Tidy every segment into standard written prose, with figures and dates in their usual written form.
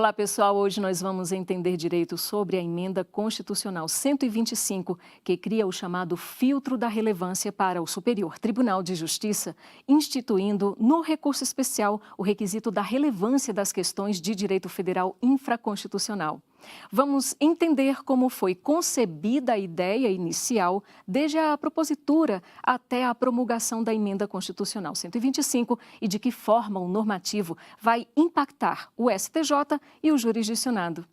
Olá, pessoal. Hoje nós vamos entender direito sobre a Emenda Constitucional 125, que cria o chamado filtro da relevância para o Superior Tribunal de Justiça, instituindo no recurso especial o requisito da relevância das questões de direito federal infraconstitucional. Vamos entender como foi concebida a ideia inicial, desde a propositura até a promulgação da Emenda Constitucional 125 e de que forma o normativo vai impactar o STJ e o jurisdicionado.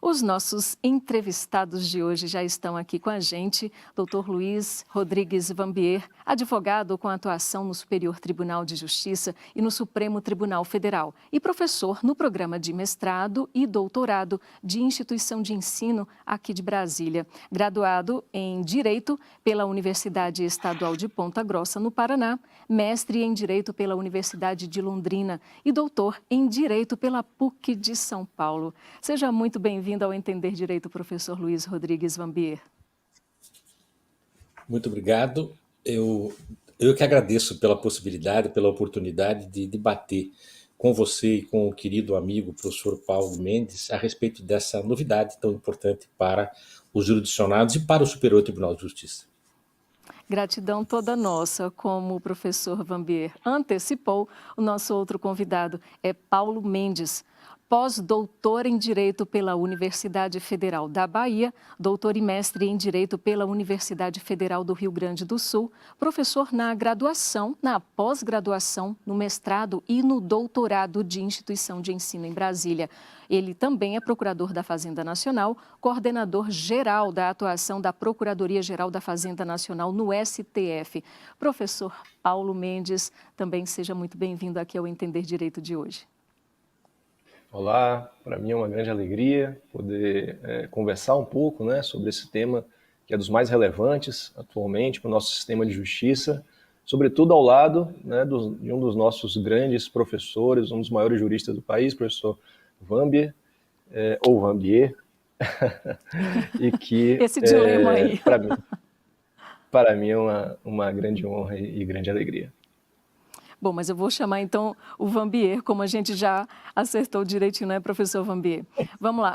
Os nossos entrevistados de hoje já estão aqui com a gente. Dr. Luiz Rodrigues Wambier, advogado com atuação no Superior Tribunal de Justiça e no Supremo Tribunal Federal e professor no programa de mestrado e doutorado de instituição de ensino aqui de Brasília. Graduado em Direito pela Universidade Estadual de Ponta Grossa, no Paraná, mestre em Direito pela Universidade de Londrina e doutor em Direito pela PUC de São Paulo. Seja muito bem-vindo ao Entender Direito, professor Luiz Rodrigues Wambier. Muito obrigado. Eu que agradeço pela possibilidade, pela oportunidade de debater com você e com o querido amigo professor Paulo Mendes a respeito dessa novidade tão importante para os jurisdicionados e para o Superior Tribunal de Justiça. Gratidão toda nossa, como o professor Wambier antecipou. O nosso outro convidado é Paulo Mendes, pós-doutor em Direito pela Universidade Federal da Bahia, doutor e mestre em Direito pela Universidade Federal do Rio Grande do Sul, professor na graduação, na pós-graduação, no mestrado e no doutorado de instituição de ensino em Brasília. Ele também é procurador da Fazenda Nacional, coordenador geral da atuação da Procuradoria-Geral da Fazenda Nacional no STF. Professor Paulo Mendes, também seja muito bem-vindo aqui ao Entender Direito de hoje. Olá, para mim é uma grande alegria poder conversar um pouco, sobre esse tema que é dos mais relevantes atualmente para o nosso sistema de justiça, sobretudo ao lado de um dos nossos grandes professores, um dos maiores juristas do país, professor Wambier, ou Wambier, e que esse dilema aí. Para mim é uma grande honra e grande alegria. Bom, mas eu vou chamar então o Wambier, como a gente já acertou direitinho, né, professor Wambier? Vamos lá,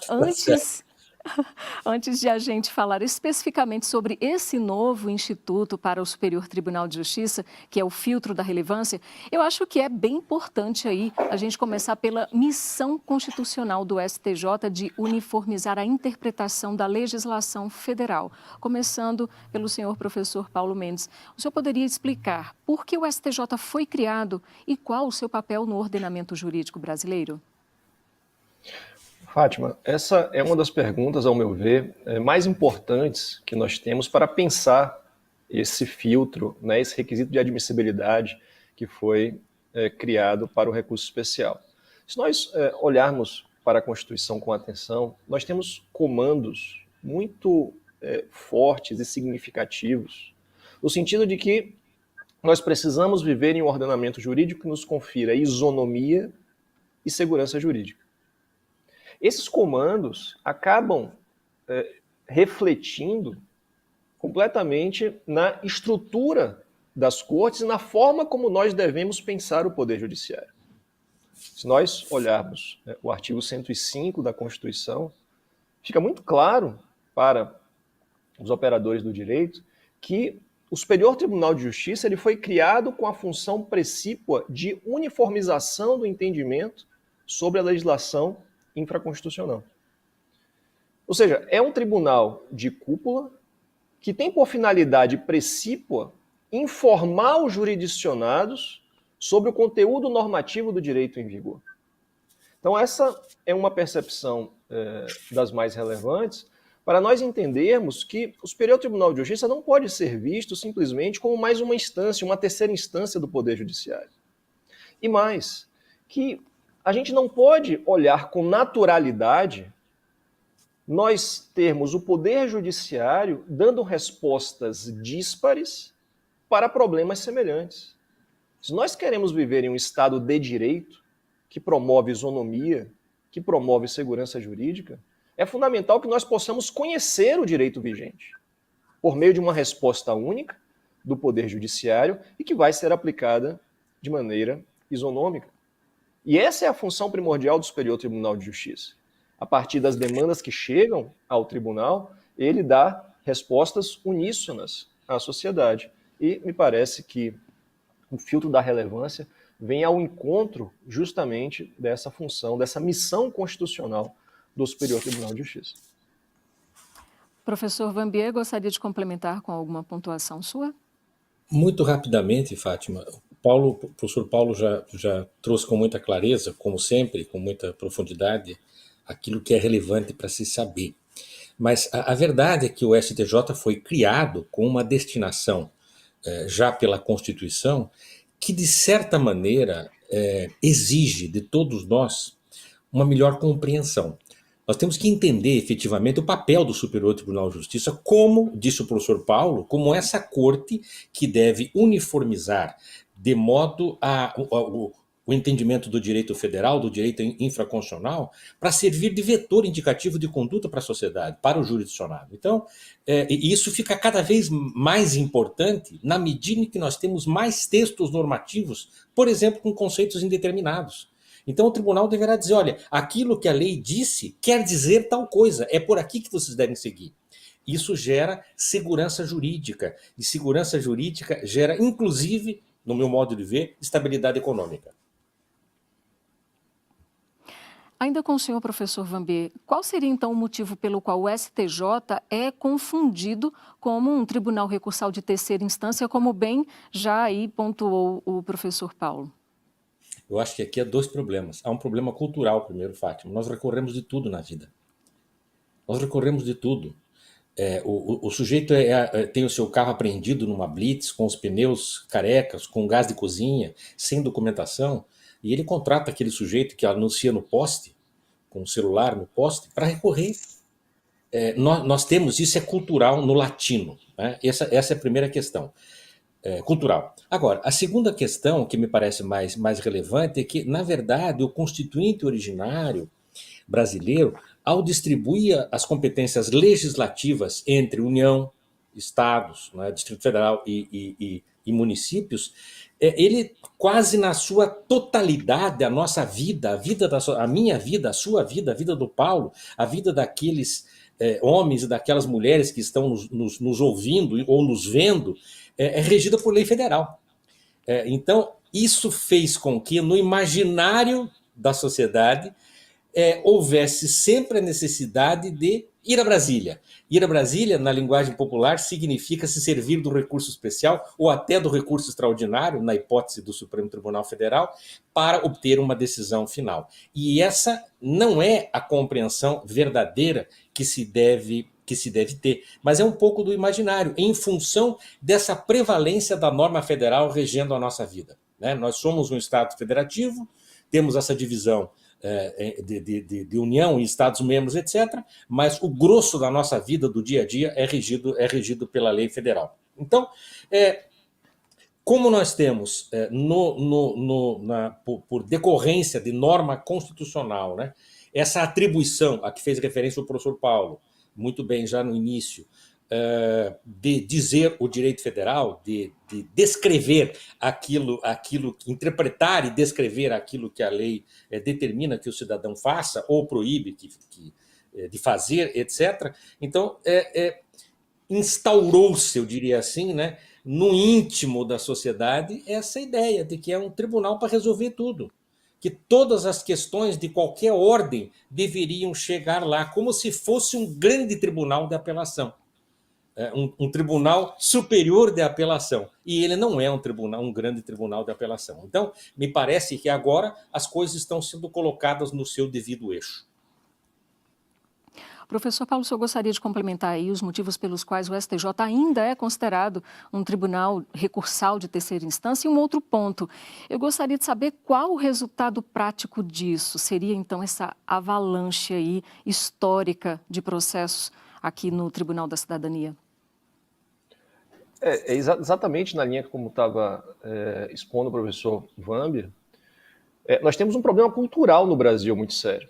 antes de a gente falar especificamente sobre esse novo instituto para o Superior Tribunal de Justiça, que é o filtro da relevância, eu acho que é bem importante aí a gente começar pela missão constitucional do STJ de uniformizar a interpretação da legislação federal. Começando pelo senhor professor Paulo Mendes, o senhor poderia explicar por que o STJ foi criado e qual o seu papel no ordenamento jurídico brasileiro? Fátima, essa é uma das perguntas, ao meu ver, mais importantes que nós temos para pensar esse filtro, esse requisito de admissibilidade que foi criado para o recurso especial. Se nós olharmos para a Constituição com atenção, nós temos comandos muito fortes e significativos, no sentido de que nós precisamos viver em um ordenamento jurídico que nos confira isonomia e segurança jurídica. Esses comandos acabam refletindo completamente na estrutura das cortes e na forma como nós devemos pensar o Poder Judiciário. Se nós olharmos o artigo 105 da Constituição, fica muito claro para os operadores do direito que o Superior Tribunal de Justiça ele foi criado com a função precípua de uniformização do entendimento sobre a legislação infraconstitucional. Ou seja, é um tribunal de cúpula que tem por finalidade precípua informar os jurisdicionados sobre o conteúdo normativo do direito em vigor. Então essa é uma percepção das mais relevantes para nós entendermos que o Superior Tribunal de Justiça não pode ser visto simplesmente como mais uma instância, uma terceira instância do Poder Judiciário. E mais, que a gente não pode olhar com naturalidade nós termos o Poder Judiciário dando respostas díspares para problemas semelhantes. Se nós queremos viver em um Estado de direito, que promove isonomia, que promove segurança jurídica, é fundamental que nós possamos conhecer o direito vigente, por meio de uma resposta única do Poder Judiciário e que vai ser aplicada de maneira isonômica. E essa é a função primordial do Superior Tribunal de Justiça. A partir das demandas que chegam ao tribunal, ele dá respostas uníssonas à sociedade. E me parece que o filtro da relevância vem ao encontro justamente dessa função, dessa missão constitucional do Superior Tribunal de Justiça. Professor Vanbier, gostaria de complementar com alguma pontuação sua? Muito rapidamente, Fátima, o professor Paulo já trouxe com muita clareza, como sempre, com muita profundidade, aquilo que é relevante para se saber. Mas a verdade é que o STJ foi criado com uma destinação, já pela Constituição, que de certa maneira exige de todos nós uma melhor compreensão. Nós temos que entender efetivamente o papel do Superior Tribunal de Justiça, como disse o professor Paulo, como essa corte que deve uniformizar de modo o entendimento do direito federal, do direito infraconstitucional, para servir de vetor indicativo de conduta para a sociedade, para o jurisdicionado. Então, isso fica cada vez mais importante na medida em que nós temos mais textos normativos, por exemplo, com conceitos indeterminados. Então o tribunal deverá dizer, olha, aquilo que a lei disse quer dizer tal coisa, é por aqui que vocês devem seguir. Isso gera segurança jurídica, e segurança jurídica gera, inclusive, no meu modo de ver, estabilidade econômica. Ainda com o senhor, professor Vanbier, qual seria então o motivo pelo qual o STJ é confundido como um tribunal recursal de terceira instância, como bem já aí pontuou o professor Paulo? Eu acho que aqui há dois problemas. Há um problema cultural, primeiro, Fátima. Nós recorremos de tudo na vida. Nós recorremos de tudo. O sujeito tem o seu carro apreendido numa blitz, com os pneus carecas, com gás de cozinha, sem documentação, e ele contrata aquele sujeito que anuncia no poste, com o celular no poste, para recorrer. Nós temos, isso é cultural no latino, né? Essa é a primeira questão. Cultural. Agora, a segunda questão, que me parece mais relevante, é que, na verdade, o constituinte originário brasileiro, ao distribuir as competências legislativas entre União, Estados, né, Distrito Federal e municípios, ele quase na sua totalidade, a nossa vida, a minha vida, a sua vida, a vida do Paulo, a vida daqueles homens e daquelas mulheres que estão nos ouvindo ou nos vendo, é regida por lei federal. Então, isso fez com que, no imaginário da sociedade, houvesse sempre a necessidade de ir a Brasília. Ir a Brasília, na linguagem popular, significa se servir do recurso especial ou até do recurso extraordinário, na hipótese do Supremo Tribunal Federal, para obter uma decisão final. E essa não é a compreensão verdadeira que se deve ter, mas é um pouco do imaginário, em função dessa prevalência da norma federal regendo a nossa vida, né? Nós somos um Estado federativo, temos essa divisão de União e Estados-membros, etc., mas o grosso da nossa vida, do dia a dia, é regido pela lei federal. Então, como nós temos, por decorrência de norma constitucional, né, essa atribuição a que fez referência o professor Paulo, muito bem já no início, de dizer o direito federal, de descrever aquilo, interpretar e descrever aquilo que a lei determina que o cidadão faça ou proíbe de fazer, etc. Então, instaurou-se, eu diria assim, né, no íntimo da sociedade, essa ideia de que é um tribunal para resolver tudo, que todas as questões de qualquer ordem deveriam chegar lá, como se fosse um grande tribunal de apelação. Um tribunal superior de apelação. E ele não é um grande tribunal de apelação. Então, me parece que agora as coisas estão sendo colocadas no seu devido eixo. Professor Paulo, o senhor gostaria de complementar aí os motivos pelos quais o STJ ainda é considerado um tribunal recursal de terceira instância? E um outro ponto, eu gostaria de saber qual o resultado prático disso. Seria, então, essa avalanche aí histórica de processos aqui no Tribunal da Cidadania? Exatamente na linha como estava expondo o professor Vanbier, nós temos um problema cultural no Brasil muito sério,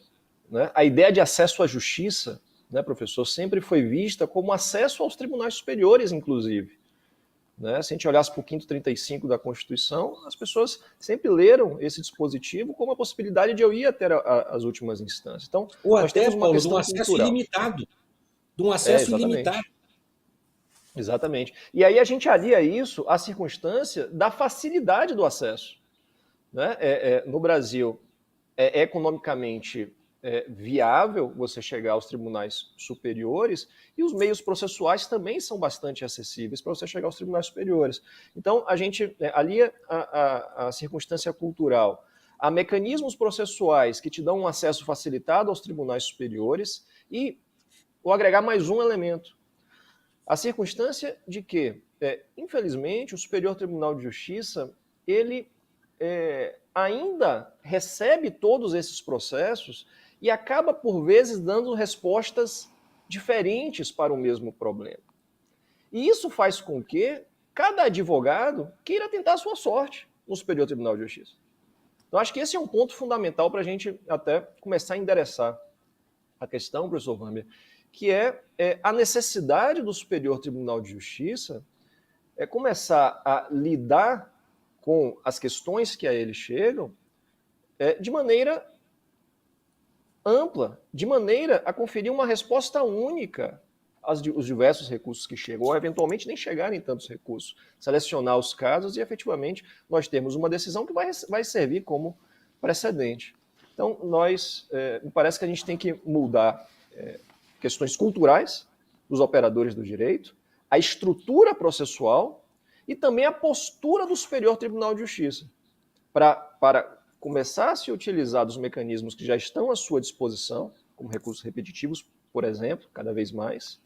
né? A ideia de acesso à justiça, né, professor, sempre foi vista como acesso aos tribunais superiores, inclusive. né? Se a gente olhasse para o 5º 35 da Constituição, as pessoas sempre leram esse dispositivo como a possibilidade de eu ir até as últimas instâncias. Então, Ou nós até, temos uma Paulo, de um questão acesso cultural. ilimitado. De um acesso ilimitado. Exatamente. Exatamente. E aí a gente alia isso à circunstância da facilidade do acesso, né? No Brasil, é economicamente viável você chegar aos tribunais superiores e os meios processuais também são bastante acessíveis para você chegar aos tribunais superiores. Então, a gente alia a circunstância cultural a mecanismos processuais que te dão um acesso facilitado aos tribunais superiores e vou agregar mais um elemento. A circunstância de que, infelizmente, o Superior Tribunal de Justiça, ele ainda recebe todos esses processos e acaba, por vezes, dando respostas diferentes para o mesmo problema. E isso faz com que cada advogado queira tentar a sua sorte no Superior Tribunal de Justiça. Então, acho que esse é um ponto fundamental para a gente até começar a endereçar a questão, professor Wamber, que é a necessidade do Superior Tribunal de Justiça começar a lidar com as questões que a ele chegam de maneira ampla, de maneira a conferir uma resposta única aos diversos recursos que chegam, ou eventualmente nem chegarem tantos recursos, selecionar os casos e efetivamente nós temos uma decisão que vai servir como precedente. Então, me parece que a gente tem que mudar questões culturais dos operadores do direito, a estrutura processual e também a postura do Superior Tribunal de Justiça, para começar a se utilizar dos mecanismos que já estão à sua disposição, como recursos repetitivos, por exemplo, cada vez mais,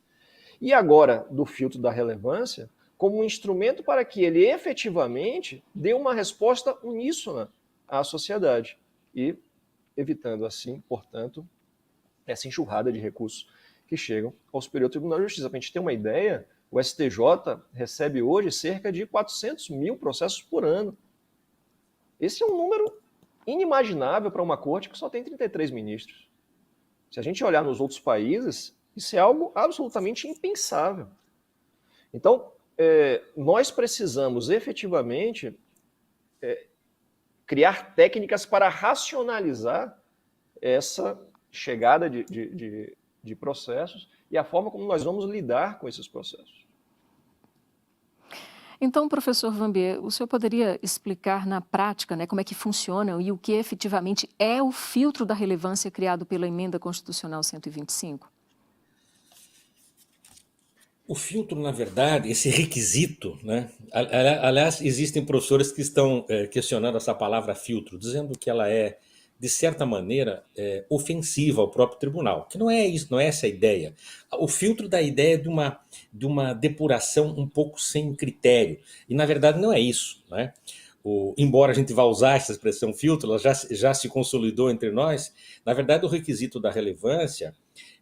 e agora do filtro da relevância, como um instrumento para que ele efetivamente dê uma resposta uníssona à sociedade e evitando assim, portanto, essa enxurrada de recursos que chegam ao Superior Tribunal de Justiça. Para a gente ter uma ideia, o STJ recebe hoje cerca de 400 mil processos por ano. Esse é um número inimaginável para uma corte que só tem 33 ministros. Se a gente olhar nos outros países, isso é algo absolutamente impensável. Então, nós precisamos efetivamente criar técnicas para racionalizar essa chegada de processos e a forma como nós vamos lidar com esses processos. Então, professor Wamber, o senhor poderia explicar na prática, né, como é que funciona e o que efetivamente é o filtro da relevância criado pela Emenda Constitucional 125? O filtro, na verdade, esse requisito, né? Aliás, existem professores que estão questionando essa palavra filtro, dizendo que ela é, de certa maneira, ofensiva ao próprio tribunal, que não é isso, não é essa a ideia. O filtro dá a ideia de uma depuração um pouco sem critério, e na verdade não é isso, né? Embora a gente vá usar essa expressão filtro, ela já se consolidou entre nós, na verdade o requisito da relevância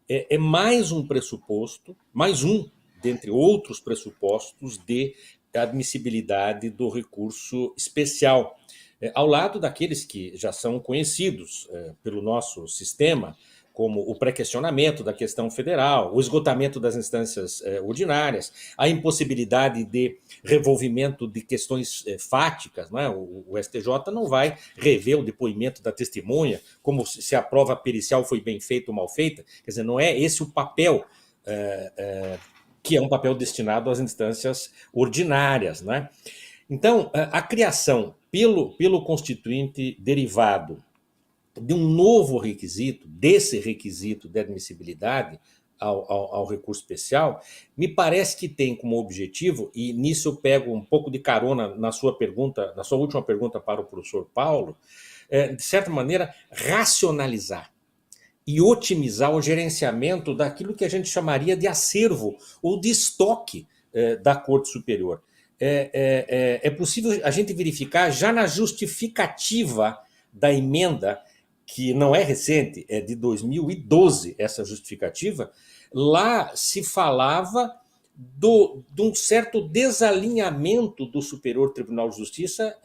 é mais um pressuposto, mais um dentre outros pressupostos de admissibilidade do recurso especial, ao lado daqueles que já são conhecidos pelo nosso sistema, como o pré-questionamento da questão federal, o esgotamento das instâncias ordinárias, a impossibilidade de revolvimento de questões fáticas, não é? O STJ não vai rever o depoimento da testemunha, como se a prova pericial foi bem feita ou mal feita, quer dizer, não é esse o papel que é um papel destinado às instâncias ordinárias, né? Então, a criação pelo constituinte derivado de um novo requisito, desse requisito de admissibilidade ao recurso especial, me parece que tem como objetivo, e nisso eu pego um pouco de carona na sua pergunta, na sua última pergunta para o professor Paulo, de certa maneira, racionalizar e otimizar o gerenciamento daquilo que a gente chamaria de acervo ou de estoque da Corte Superior. É possível a gente verificar já na justificativa da emenda, que não é recente, é de 2012 essa justificativa, lá se falava de um certo desalinhamento do Superior Tribunal de Justiça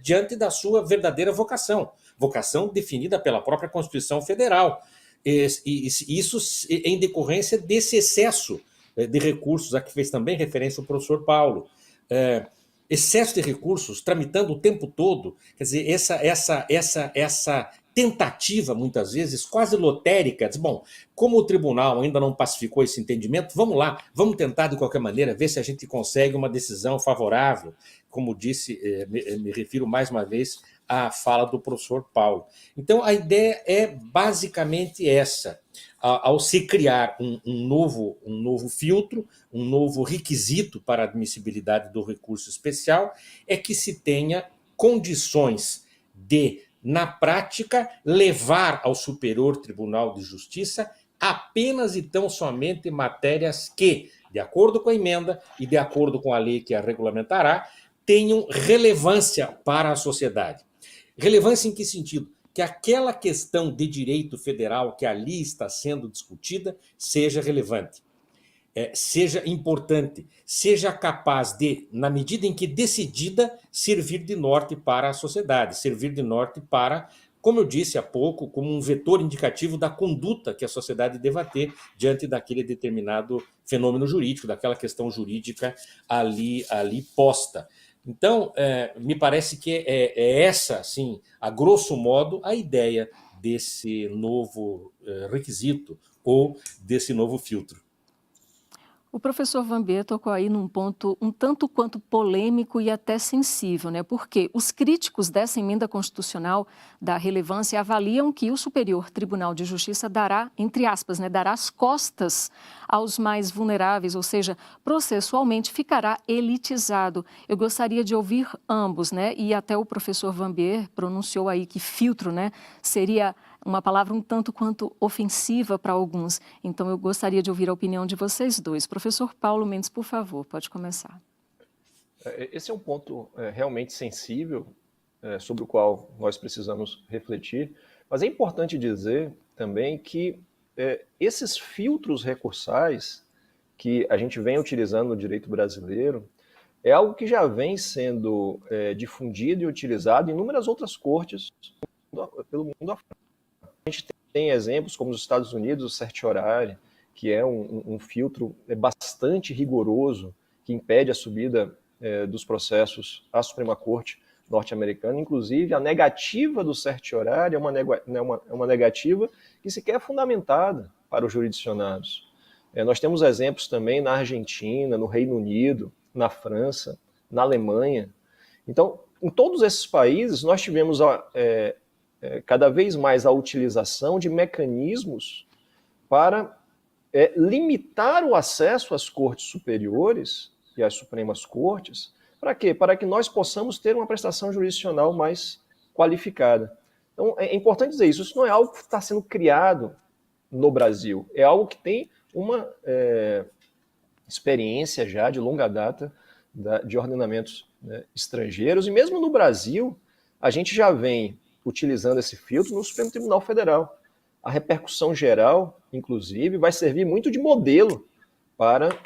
diante da sua verdadeira vocação definida pela própria Constituição Federal. Isso em decorrência desse excesso de recursos a que fez também referência o professor Paulo. excesso de recursos, tramitando o tempo todo. Quer dizer, essa tentativa, muitas vezes, quase lotérica, diz, bom, como o tribunal ainda não pacificou esse entendimento, vamos lá, vamos tentar de qualquer maneira ver se a gente consegue uma decisão favorável. Como disse, me refiro mais uma vez à fala do professor Paulo. Então, a ideia é basicamente essa. Ao se criar um novo filtro, um novo requisito para a admissibilidade do recurso especial, é que se tenha condições de, na prática, levar ao Superior Tribunal de Justiça apenas e tão somente matérias que, de acordo com a emenda e de acordo com a lei que a regulamentará, tenham relevância para a sociedade. Relevância em que sentido? Que aquela questão de direito federal que ali está sendo discutida seja relevante, seja importante, seja capaz de, na medida em que decidida, servir de norte para a sociedade, servir de norte para, como eu disse há pouco, como um vetor indicativo da conduta que a sociedade deva ter diante daquele determinado fenômeno jurídico, daquela questão jurídica ali posta. Então, me parece que é essa, assim, a grosso modo, a ideia desse novo requisito ou desse novo filtro. O professor Vanbier tocou aí num ponto um tanto quanto polêmico e até sensível, né? Porque os críticos dessa emenda constitucional da relevância avaliam que o Superior Tribunal de Justiça dará, entre aspas, né, dará as costas aos mais vulneráveis, ou seja, processualmente ficará elitizado. Eu gostaria de ouvir ambos, né? E até o professor Vanbier pronunciou aí que filtro, né, seria uma palavra um tanto quanto ofensiva para alguns. Então, eu gostaria de ouvir a opinião de vocês dois. Professor Paulo Mendes, por favor, pode começar. Esse é um ponto realmente sensível, sobre o qual nós precisamos refletir, mas é importante dizer também que esses filtros recursais que a gente vem utilizando no direito brasileiro é algo que já vem sendo difundido e utilizado em inúmeras outras cortes pelo mundo afora. A gente tem exemplos como nos Estados Unidos, o certiorari, que é um filtro bastante rigoroso, que impede a subida dos processos à Suprema Corte norte-americana. Inclusive, a negativa do certiorari é uma negativa que sequer é fundamentada para os jurisdicionados. Nós temos exemplos também na Argentina, no Reino Unido, na França, na Alemanha. Então, em todos esses países, nós tivemos cada vez mais a utilização de mecanismos para limitar o acesso às cortes superiores e às Supremas Cortes. Para quê? Para que nós possamos ter uma prestação jurisdicional mais qualificada. Então, é importante dizer isso. Isso não é algo que está sendo criado no Brasil. É algo que tem uma experiência já de longa data de ordenamentos estrangeiros. E mesmo no Brasil, a gente já vem utilizando esse filtro no Supremo Tribunal Federal. A repercussão geral, inclusive, vai servir muito de modelo para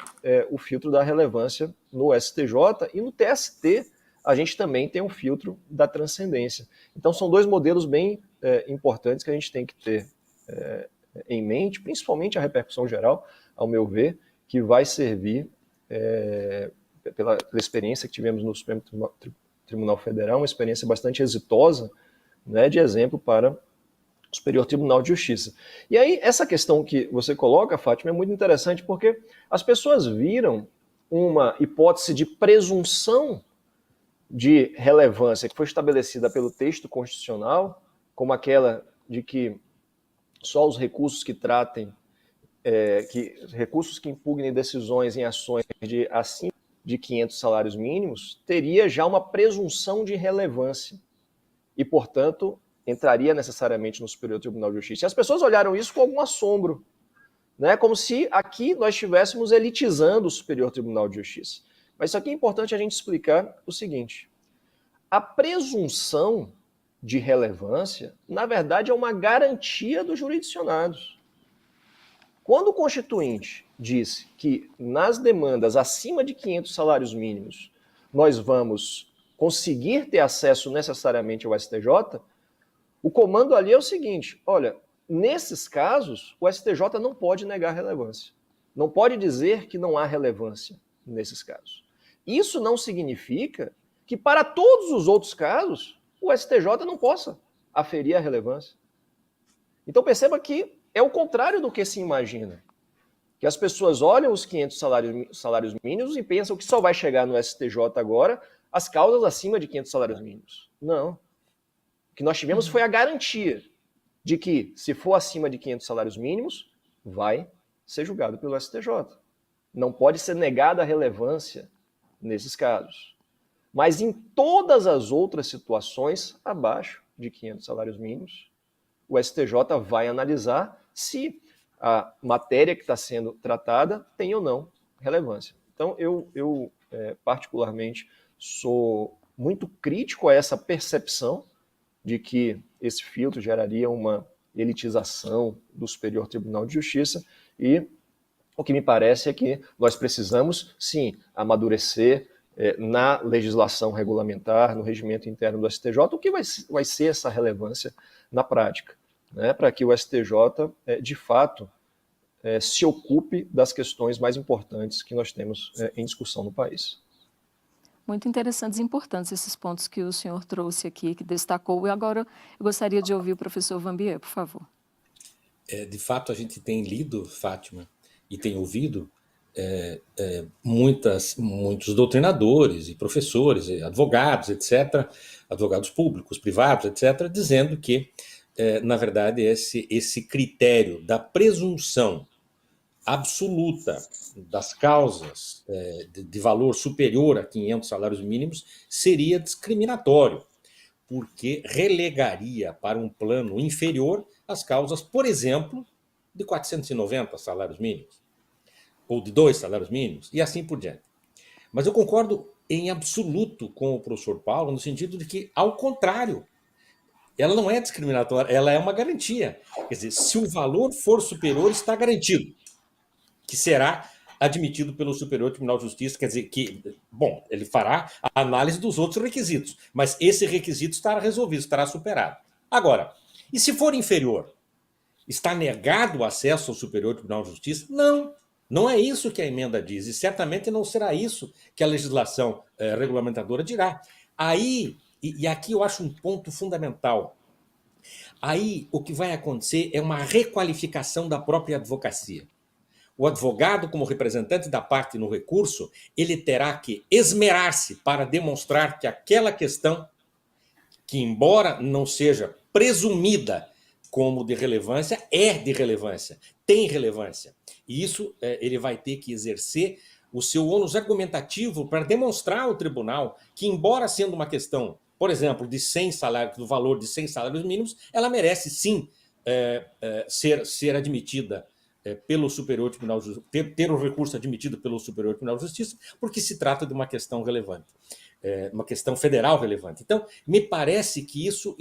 o filtro da relevância no STJ, e no TST a gente também tem um filtro da transcendência. Então são dois modelos bem importantes que a gente tem que ter em mente, principalmente a repercussão geral, ao meu ver, que vai servir, pela experiência que tivemos no Supremo Tribunal Federal, uma experiência bastante exitosa, né, de exemplo para o Superior Tribunal de Justiça. E aí, essa questão que você coloca, Fátima, é muito interessante, porque as pessoas viram uma hipótese de presunção de relevância que foi estabelecida pelo texto constitucional, como aquela de que só os recursos que tratem, recursos que impugnem decisões em ações de acima de 500 salários mínimos, teria já uma presunção de relevância. E, portanto, entraria necessariamente no Superior Tribunal de Justiça. E as pessoas olharam isso com algum assombro, né? Como se aqui nós estivéssemos elitizando o Superior Tribunal de Justiça. Mas isso aqui é importante a gente explicar o seguinte: a presunção de relevância, na verdade, é uma garantia dos jurisdicionados. Quando o Constituinte disse que nas demandas acima de 500 salários mínimos nós vamos conseguir ter acesso necessariamente ao STJ, o comando ali é o seguinte: olha, nesses casos, o STJ não pode negar relevância. Não pode dizer que não há relevância nesses casos. Isso não significa que para todos os outros casos o STJ não possa aferir a relevância. Então perceba que é o contrário do que se imagina. Que as pessoas olham os 500 salários mínimos e pensam que só vai chegar no STJ agora as causas acima de 500 salários mínimos. Não. O que nós tivemos foi a garantia de que, se for acima de 500 salários mínimos, vai ser julgado pelo STJ. Não pode ser negada a relevância nesses casos. Mas em todas as outras situações abaixo de 500 salários mínimos, o STJ vai analisar se a matéria que está sendo tratada tem ou não relevância. Então, eu particularmente sou muito crítico a essa percepção de que esse filtro geraria uma elitização do Superior Tribunal de Justiça, e o que me parece é que nós precisamos, sim, amadurecer na legislação regulamentar, no regimento interno do STJ, o que vai ser essa relevância na prática, né, para que o STJ, de fato, se ocupe das questões mais importantes que nós temos em discussão no país. Muito interessantes e importantes esses pontos que o senhor trouxe aqui, que destacou. E agora eu gostaria de ouvir o professor Wambier, por favor. De fato, a gente tem lido, Fátima, e tem ouvido muitos doutrinadores e professores, advogados, etc., advogados públicos, privados, etc., dizendo que, na verdade, esse critério da presunção absoluta das causas de valor superior a 500 salários mínimos seria discriminatório, porque relegaria para um plano inferior as causas, por exemplo, de 490 salários mínimos, ou de 2 salários mínimos, e assim por diante. Mas eu concordo em absoluto com o professor Paulo, no sentido de que, ao contrário, ela não é discriminatória, ela é uma garantia. Quer dizer, se o valor for superior, está garantido que será admitido pelo Superior Tribunal de Justiça, quer dizer que, bom, ele fará a análise dos outros requisitos, mas esse requisito estará resolvido, estará superado. Agora, e se for inferior? Está negado o acesso ao Superior Tribunal de Justiça? Não, não é isso que a emenda diz, e certamente não será isso que a legislação regulamentadora dirá. Aí, e aqui eu acho um ponto fundamental, aí o que vai acontecer é uma requalificação da própria advocacia. O advogado, como representante da parte no recurso, ele terá que esmerar-se para demonstrar que aquela questão, que embora não seja presumida como de relevância, é de relevância, tem relevância. E isso ele vai ter que exercer o seu ônus argumentativo para demonstrar ao tribunal que, embora sendo uma questão, por exemplo, de 100 salários, do valor de 100 salários mínimos, ela merece sim ser admitida pelo Superior Tribunal de Justiça, ter o recurso admitido pelo Superior Tribunal de Justiça, porque se trata de uma questão relevante, uma questão federal relevante. Então, me parece que isso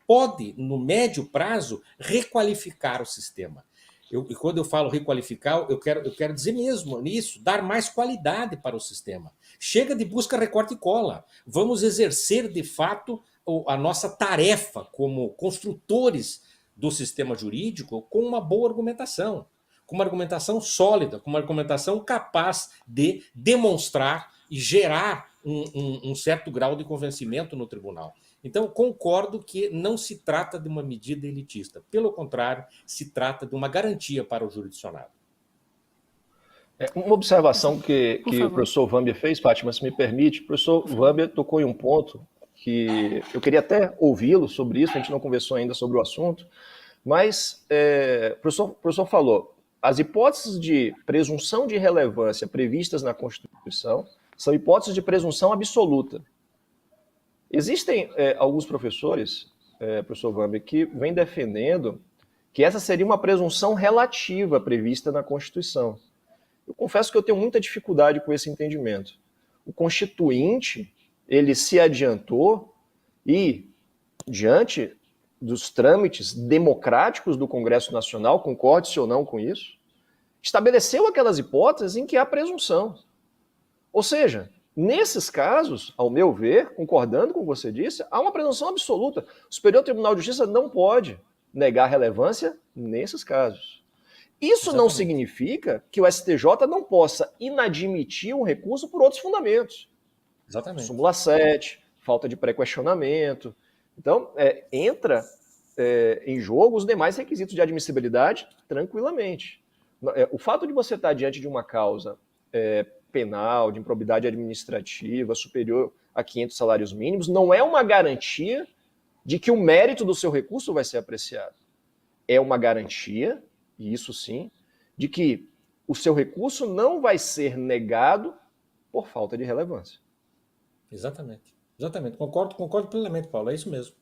pode, no médio prazo, requalificar o sistema. E quando eu falo requalificar, eu quero dizer mesmo isso, dar mais qualidade para o sistema. Chega de busca, recorte e cola. Vamos exercer, de fato, a nossa tarefa como construtores do sistema jurídico com uma boa argumentação, com uma argumentação sólida, com uma argumentação capaz de demonstrar e gerar um certo grau de convencimento no tribunal. Então, concordo que não se trata de uma medida elitista. Pelo contrário, se trata de uma garantia para o jurisdicionado. Uma observação que o professor Wambier fez, Fátima, se me permite, o professor Wambier tocou em um ponto que eu queria até ouvi-lo sobre isso, a gente não conversou ainda sobre o assunto, mas o professor falou, as hipóteses de presunção de relevância previstas na Constituição são hipóteses de presunção absoluta. Existem alguns professores, professor Wambier, que vêm defendendo que essa seria uma presunção relativa prevista na Constituição. Eu confesso que eu tenho muita dificuldade com esse entendimento. O Constituinte, ele se adiantou e, diante dos trâmites democráticos do Congresso Nacional, concorde-se ou não com isso, estabeleceu aquelas hipóteses em que há presunção. Ou seja, nesses casos, ao meu ver, concordando com o que você disse, há uma presunção absoluta. O Superior Tribunal de Justiça não pode negar relevância nesses casos. Isso não Exatamente. significa que o STJ não possa inadmitir um recurso por outros fundamentos. Exatamente. Súmula 7, falta de pré-questionamento. Então, entra em jogo os demais requisitos de admissibilidade tranquilamente. O fato de você estar diante de uma causa penal, de improbidade administrativa superior a 500 salários mínimos, não é uma garantia de que o mérito do seu recurso vai ser apreciado. É uma garantia, e isso sim, de que o seu recurso não vai ser negado por falta de relevância. Exatamente. Exatamente. Concordo plenamente, Paulo. É isso mesmo.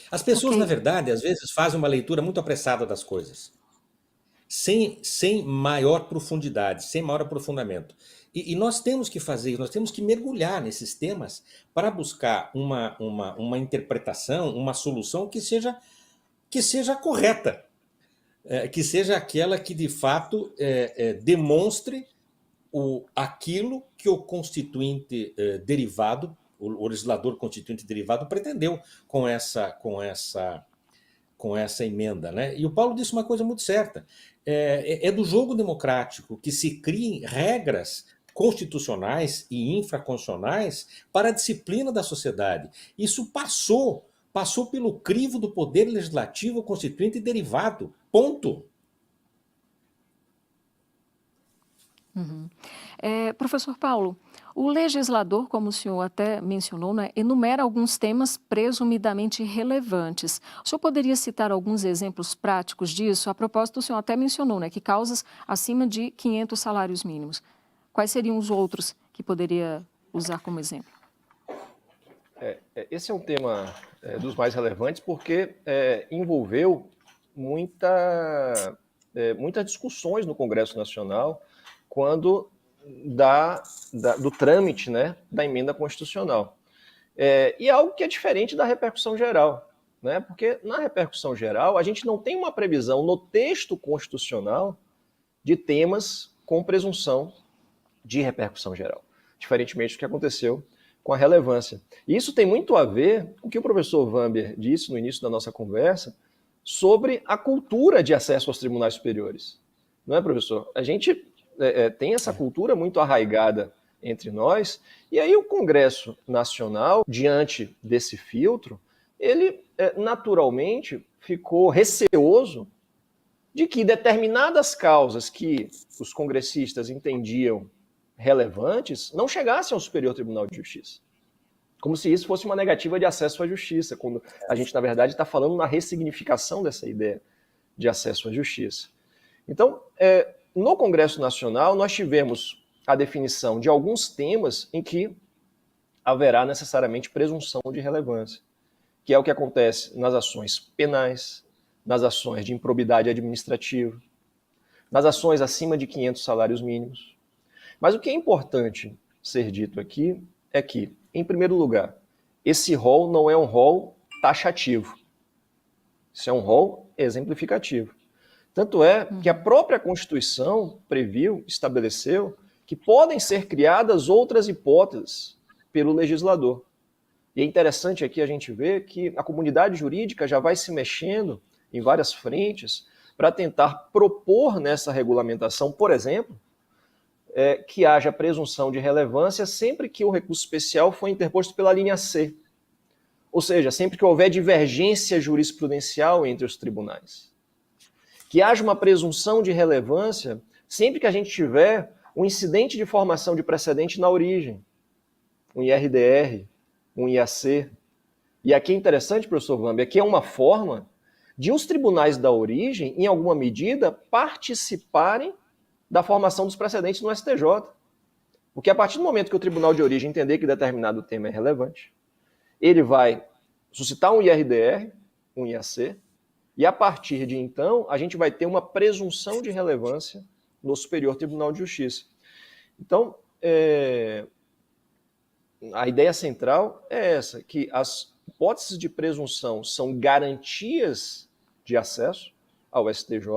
As pessoas, na Ok. verdade, às vezes fazem uma leitura muito apressada das coisas, sem maior profundidade, sem maior aprofundamento. E nós temos que fazer, nós temos que mergulhar nesses temas para buscar uma interpretação, uma solução que seja correta, que seja aquela que de fato demonstre aquilo que o constituinte derivado, o legislador constituinte derivado pretendeu com essa emenda, né? E o Paulo disse uma coisa muito certa: é do jogo democrático que se criem regras constitucionais e infraconstitucionais para a disciplina da sociedade. Isso passou pelo crivo do poder legislativo, constituinte e derivado. Ponto. Professor Paulo, o legislador, como o senhor até mencionou, né, enumera alguns temas presumidamente relevantes. O senhor poderia citar alguns exemplos práticos disso? A propósito, o senhor até mencionou, né, que causas acima de 500 salários mínimos. Quais seriam os outros que poderia usar como exemplo? Esse é um tema dos mais relevantes porque envolveu muitas discussões no Congresso Nacional quando do trâmite, né, da emenda constitucional. E é algo que é diferente da repercussão geral, né? Porque na repercussão geral a gente não tem uma previsão no texto constitucional de temas com presunção de repercussão geral, diferentemente do que aconteceu com a relevância. E isso tem muito a ver com o que o professor Vamber disse no início da nossa conversa sobre a cultura de acesso aos tribunais superiores. Não é, professor? A gente tem essa cultura muito arraigada entre nós, e aí o Congresso Nacional, diante desse filtro, ele naturalmente ficou receoso de que determinadas causas que os congressistas entendiam relevantes não chegassem ao Superior Tribunal de Justiça. Como se isso fosse uma negativa de acesso à justiça, quando a gente, na verdade, está falando na ressignificação dessa ideia de acesso à justiça. Então, no Congresso Nacional, nós tivemos a definição de alguns temas em que haverá necessariamente presunção de relevância, que é o que acontece nas ações penais, nas ações de improbidade administrativa, nas ações acima de 500 salários mínimos. Mas o que é importante ser dito aqui é que, em primeiro lugar, esse rol não é um rol taxativo. Isso é um rol exemplificativo. Tanto é que a própria Constituição estabeleceu que podem ser criadas outras hipóteses pelo legislador. E é interessante aqui a gente ver que a comunidade jurídica já vai se mexendo em várias frentes para tentar propor nessa regulamentação, por exemplo, que haja presunção de relevância sempre que o recurso especial for interposto pela linha C. Ou seja, sempre que houver divergência jurisprudencial entre os tribunais. Que haja uma presunção de relevância sempre que a gente tiver um incidente de formação de precedente na origem, um IRDR, um IAC. E aqui é interessante, professor Vambi, aqui é uma forma de os tribunais da origem, em alguma medida, participarem da formação dos precedentes no STJ. Porque a partir do momento que o tribunal de origem entender que determinado tema é relevante, ele vai suscitar um IRDR, um IAC, e a partir de então, a gente vai ter uma presunção de relevância no Superior Tribunal de Justiça. Então, a ideia central é essa, que as hipóteses de presunção são garantias de acesso ao STJ,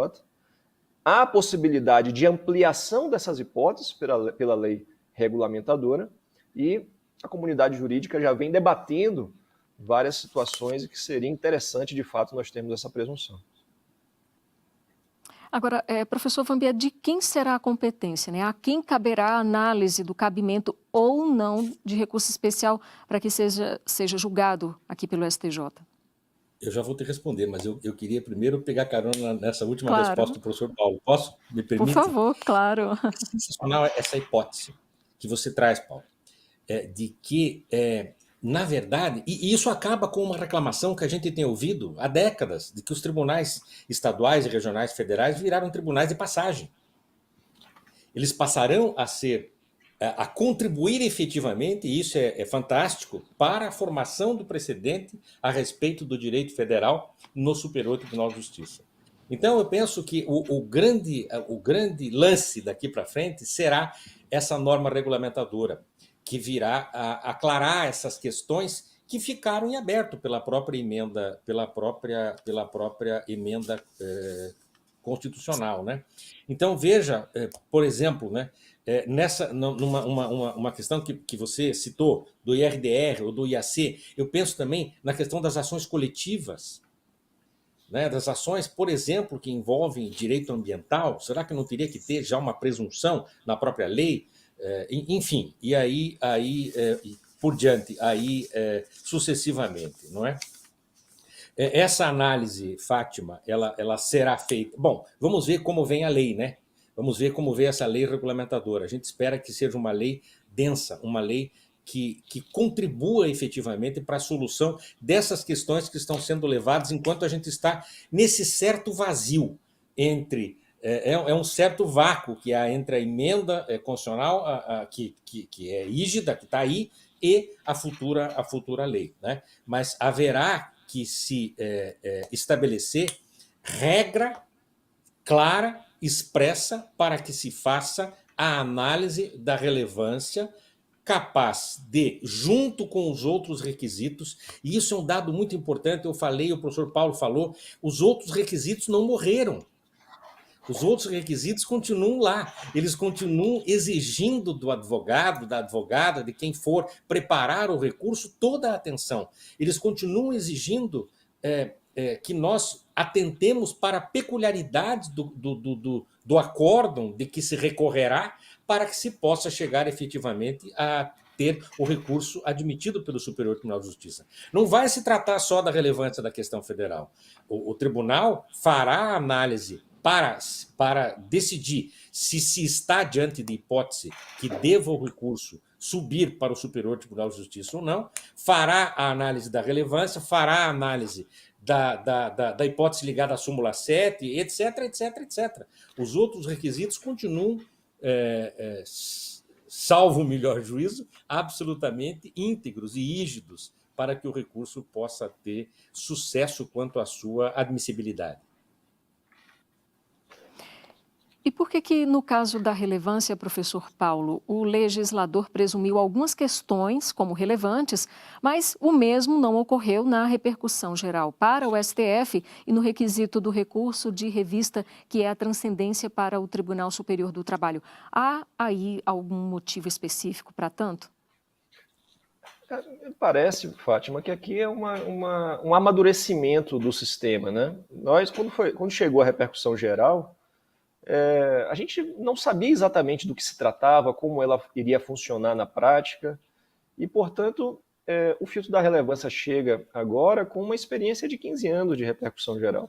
há a possibilidade de ampliação dessas hipóteses pela lei regulamentadora, e a comunidade jurídica já vem debatendo várias situações e que seria interessante, de fato, nós termos essa presunção. Agora, professor Van Bier, de quem será a competência, né? A quem caberá a análise do cabimento ou não de recurso especial para que seja julgado aqui pelo STJ? Eu já vou te responder, mas eu queria primeiro pegar carona nessa última resposta Claro, do professor Paulo. Posso? Me por permite? favor, claro. Sensacional essa hipótese que você traz, Paulo, de que, na verdade, e isso acaba com uma reclamação que a gente tem ouvido há décadas, de que os tribunais estaduais e regionais federais viraram tribunais de passagem. Eles passarão a contribuir efetivamente, e isso é fantástico, para a formação do precedente a respeito do direito federal no Superior Tribunal de Justiça. Então, eu penso que o grande lance daqui para frente será essa norma regulamentadora, que virá a aclarar essas questões que ficaram em aberto pela própria emenda, constitucional, né? Então, veja, por exemplo, né, numa questão que você citou, do IRDR ou do IAC, eu penso também na questão das ações coletivas, né, das ações, por exemplo, que envolvem direito ambiental. Será que não teria que ter já uma presunção na própria lei? Enfim, e aí por diante, sucessivamente, não é? Essa análise, Fátima, ela será feita. Bom, vamos ver como vem a lei, né? Vamos ver como vem essa lei regulamentadora. A gente espera que seja uma lei densa, uma lei que contribua efetivamente para a solução dessas questões que estão sendo levadas enquanto a gente está nesse certo vazio entre. É um certo vácuo que há entre a emenda constitucional, que é rígida, que está aí, e a futura lei, né? Mas haverá que se estabelecer regra clara, expressa, para que se faça a análise da relevância capaz de, junto com os outros requisitos, e isso é um dado muito importante, eu falei, o professor Paulo falou, os outros requisitos não morreram. Os outros requisitos continuam lá, eles continuam exigindo do advogado, da advogada, de quem for preparar o recurso, toda a atenção. Eles continuam exigindo que nós atentemos para a peculiaridade do acórdão de que se recorrerá para que se possa chegar efetivamente a ter o recurso admitido pelo Superior Tribunal de Justiça. Não vai se tratar só da relevância da questão federal. O tribunal fará a análise para decidir se está diante de hipótese que deva o recurso subir para o Superior Tribunal de Justiça ou não, fará a análise da relevância, fará a análise da hipótese ligada à súmula 7, etc, etc, etc. Os outros requisitos continuam, salvo o melhor juízo, absolutamente íntegros e rígidos para que o recurso possa ter sucesso quanto à sua admissibilidade. E por que, no caso da relevância, professor Paulo, o legislador presumiu algumas questões como relevantes, mas o mesmo não ocorreu na repercussão geral para o STF e no requisito do recurso de revista, que é a transcendência para o Tribunal Superior do Trabalho? Há aí algum motivo específico para tanto? Parece, Fátima, que aqui é um amadurecimento do sistema, né? Nós, quando chegou a repercussão geral, a gente não sabia exatamente do que se tratava, como ela iria funcionar na prática, e, portanto, o filtro da relevância chega agora com uma experiência de 15 anos de repercussão geral.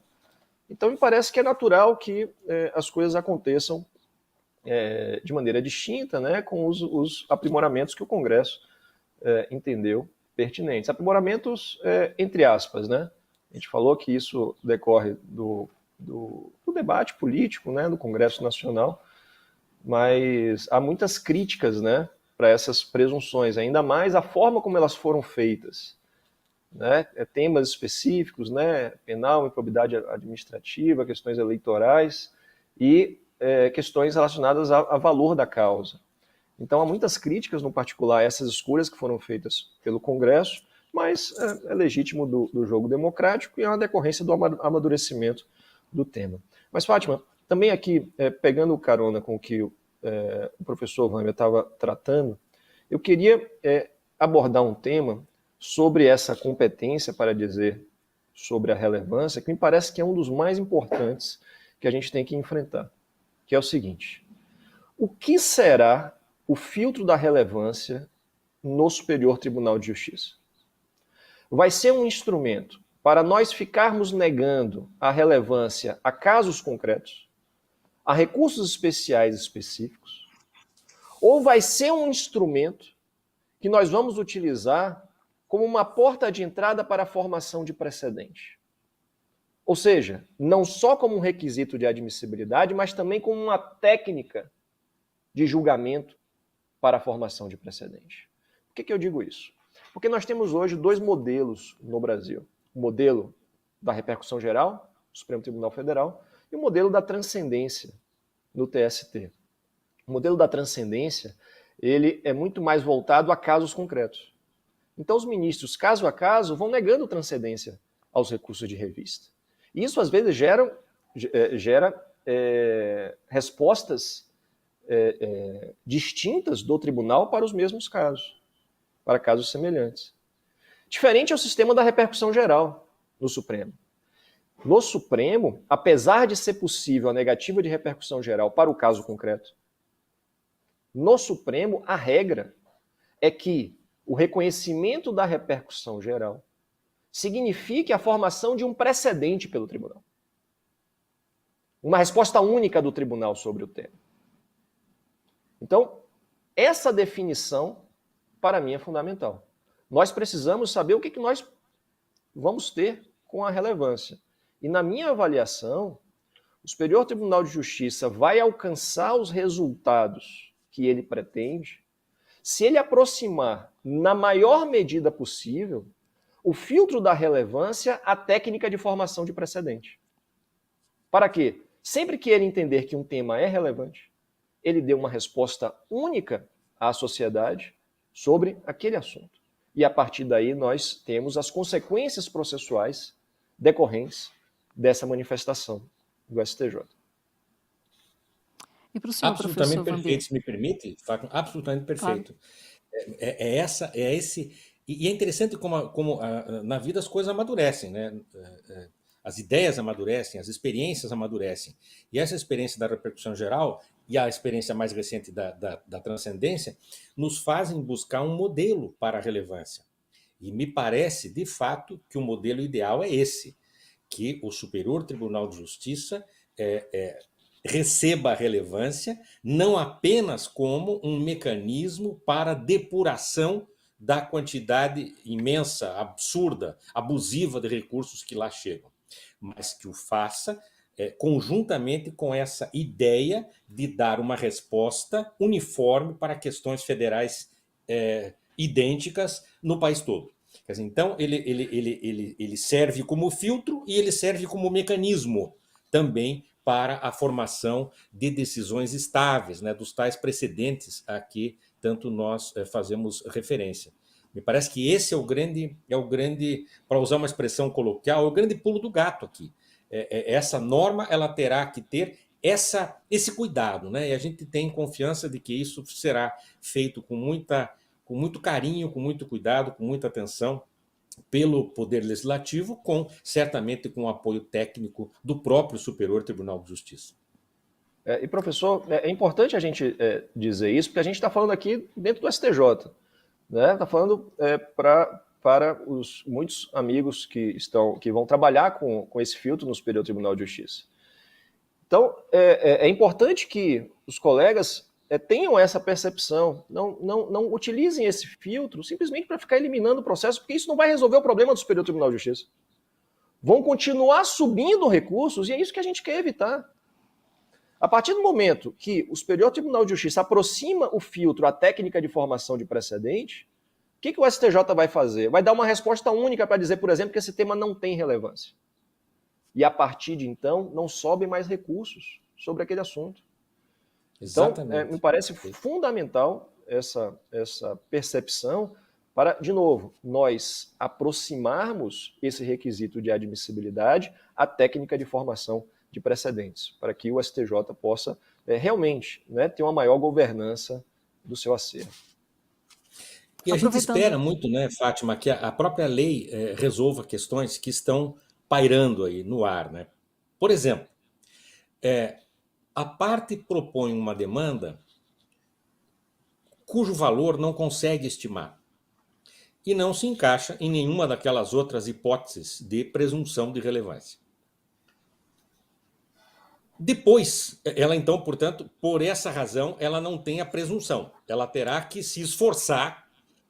Então, me parece que é natural que as coisas aconteçam de maneira distinta, né, com os aprimoramentos que o Congresso entendeu pertinentes. Aprimoramentos, entre aspas, né? A gente falou que isso decorre do debate político, né, do Congresso Nacional, mas há muitas críticas, né, para essas presunções, ainda mais a forma como elas foram feitas, né, temas específicos, né, penal, improbidade administrativa, questões eleitorais e questões relacionadas a valor da causa. Então há muitas críticas, no particular, a essas escolhas que foram feitas pelo Congresso, mas é legítimo do jogo democrático e é uma decorrência do amadurecimento do tema. Mas, Fátima, também aqui, pegando carona com o que o professor Wammer estava tratando, eu queria abordar um tema sobre essa competência para dizer sobre a relevância, que me parece que é um dos mais importantes que a gente tem que enfrentar, que é o seguinte: o que será o filtro da relevância no Superior Tribunal de Justiça? Vai ser um instrumento para nós ficarmos negando a relevância a casos concretos, a recursos especiais específicos, ou vai ser um instrumento que nós vamos utilizar como uma porta de entrada para a formação de precedente? Ou seja, não só como um requisito de admissibilidade, mas também como uma técnica de julgamento para a formação de precedente. Por que eu digo isso? Porque nós temos hoje dois modelos no Brasil. O modelo da repercussão geral, do Supremo Tribunal Federal, e o modelo da transcendência, no TST. O modelo da transcendência, ele é muito mais voltado a casos concretos. Então os ministros, caso a caso, vão negando transcendência aos recursos de revista. E isso, às vezes, gera respostas distintas do tribunal para os mesmos casos, para casos semelhantes. Diferente é o sistema da repercussão geral no Supremo. No Supremo, apesar de ser possível a negativa de repercussão geral para o caso concreto, no Supremo a regra é que o reconhecimento da repercussão geral signifique a formação de um precedente pelo tribunal. Uma resposta única do tribunal sobre o tema. Então, essa definição, para mim, é fundamental. Nós precisamos saber o que nós vamos ter com a relevância. E na minha avaliação, o Superior Tribunal de Justiça vai alcançar os resultados que ele pretende se ele aproximar, na maior medida possível, o filtro da relevância à técnica de formação de precedente. Para quê? Sempre que ele entender que um tema é relevante, ele dê uma resposta única à sociedade sobre aquele assunto. E a partir daí nós temos as consequências processuais decorrentes dessa manifestação do STJ. E para o senhor, Absolutamente professor perfeito, Vanber? se me permite, Fátima, absolutamente Claro. perfeito. E é interessante como na vida as coisas amadurecem, né? As ideias amadurecem, as experiências amadurecem. E essa experiência da repercussão geral e a experiência mais recente da transcendência nos fazem buscar um modelo para a relevância. E me parece, de fato, que o modelo ideal é esse, que o Superior Tribunal de Justiça receba a relevância não apenas como um mecanismo para depuração da quantidade imensa, absurda, abusiva de recursos que lá chegam, mas que o faça conjuntamente com essa ideia de dar uma resposta uniforme para questões federais idênticas no país todo. Quer dizer, então, ele serve como filtro e ele serve como mecanismo também para a formação de decisões estáveis, né, dos tais precedentes a que tanto nós fazemos referência. Me parece que esse é o grande, para usar uma expressão coloquial, é o grande pulo do gato aqui. Essa norma ela terá que ter esse cuidado, né? E a gente tem confiança de que isso será feito com muito carinho, com muito cuidado, com muita atenção pelo Poder Legislativo, certamente com o apoio técnico do próprio Superior Tribunal de Justiça. E professor, é importante a gente dizer isso, porque a gente está falando aqui dentro do STJ. Né? Está falando para os muitos amigos que vão trabalhar com esse filtro no Superior Tribunal de Justiça. Então, é importante que os colegas tenham essa percepção, não utilizem esse filtro simplesmente para ficar eliminando o processo, porque isso não vai resolver o problema do Superior Tribunal de Justiça. Vão continuar subindo recursos e é isso que a gente quer evitar. A partir do momento que o Superior Tribunal de Justiça aproxima o filtro à técnica de formação de precedente, o que o STJ vai fazer? Vai dar uma resposta única para dizer, por exemplo, que esse tema não tem relevância. E a partir de então, não sobem mais recursos sobre aquele assunto. Exatamente. Então, me parece fundamental essa percepção para, de novo, nós aproximarmos esse requisito de admissibilidade à técnica de formação de precedentes, para que o STJ possa realmente ter uma maior governança do seu acervo. E a gente espera muito, né, Fátima, que a própria lei resolva questões que estão pairando aí no ar, né? Por exemplo, A parte propõe uma demanda cujo valor não consegue estimar e não se encaixa em nenhuma daquelas outras hipóteses de presunção de relevância. Depois, ela então, portanto, por essa razão, ela não tem a presunção. Ela terá que se esforçar,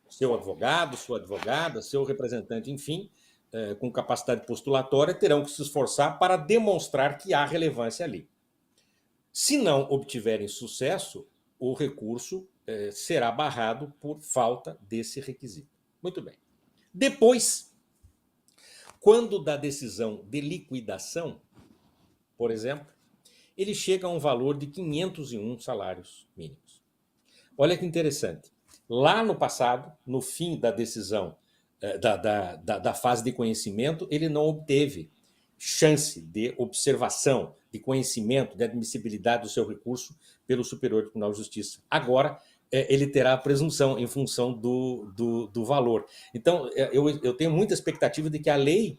seu advogado, sua advogada, seu representante, enfim, com capacidade postulatória, terão que se esforçar para demonstrar que há relevância ali. Se não obtiverem sucesso, o recurso será barrado por falta desse requisito. Muito bem. Depois, quando da decisão de liquidação, por exemplo, ele chega a um valor de 501 salários mínimos. Olha que interessante. Lá no passado, no fim da decisão, da fase de conhecimento, ele não obteve chance de observação, de conhecimento, de admissibilidade do seu recurso pelo Superior Tribunal de Justiça. Agora, ele terá a presunção em função do valor. Então, eu tenho muita expectativa de que a lei